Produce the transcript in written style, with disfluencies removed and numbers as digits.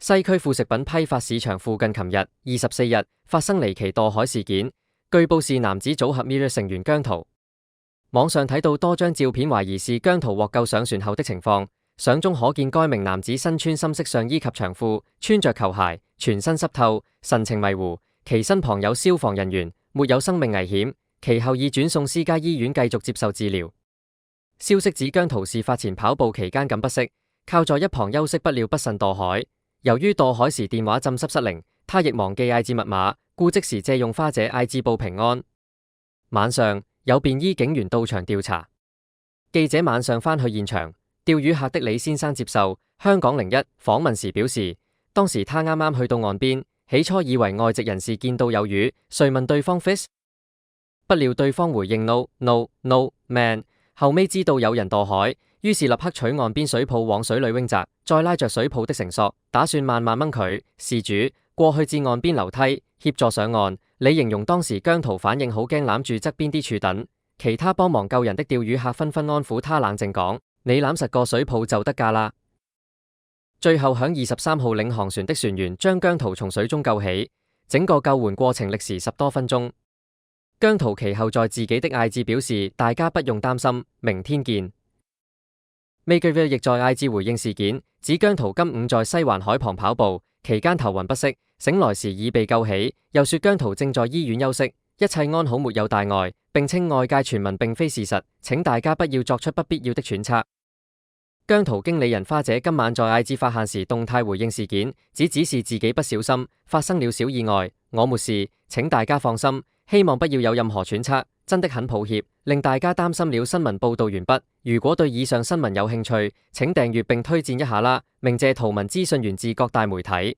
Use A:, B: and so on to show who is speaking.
A: 西區副食品批發市場附近，琴日24日發生離奇墮海事件，據報是男子組合 Mirror 成員姜濤。網上睇到多張照片，懷疑是姜濤獲救上船後的情況。相中可見該名男子身穿深色上衣及長褲，穿着球鞋，全身濕透，神情迷糊。其身旁有消防人員，沒有生命危險。其後已轉送私家醫院繼續接受治療。消息指姜濤事發前跑步期間感不適，靠在一旁休息，不料不慎墮海。由於墮海時電話浸濕失靈，他亦忘記IG密碼，故即時借用花姐 IG 報平安。晚上有便衣警員到場調查。記者晚上返去現場，釣魚客的李先生接受香港01訪問時表示，當時他啱啱去到岸邊，起初以為外籍人士見到有魚，遂問對方 fish， 不料對方回應 no no no man， 後尾知道有人墮海，於是立刻取岸邊水泡往水裏扔擲，再拉着水泡的繩索，打算慢慢掹佢。事主過去至岸邊樓梯協助上岸。李形容當時姜濤反應好驚，攬住側邊啲柱等，其他幫忙救人的釣魚客紛紛安撫他，冷靜講：你攬實個水泡就得㗎啦。最後響23號領航船的船員將姜濤從水中救起，整個救援過程歷時10多分鐘。姜濤其後在自己的 IG 表示：大家不用擔心，明天見。Makerville 亦在 IG 回應事件，指姜濤今午在西環海旁跑步期間頭暈不適，醒來時已被救起，又說姜濤正在醫院休息，一切安好，沒有大礙，並稱外界傳聞並非事實，請大家不要作出不必要的揣測。姜濤經理人花姐今晚在 IG 發限時動態回應事件，只是自己不小心發生了小意外，我沒事，請大家放心，希望不要有任何揣測，真的很抱歉，令大家擔心了。新聞報道完畢，如果對以上新聞有興趣，請訂閱並推薦一下啦。鳴謝圖文資訊源自各大媒體。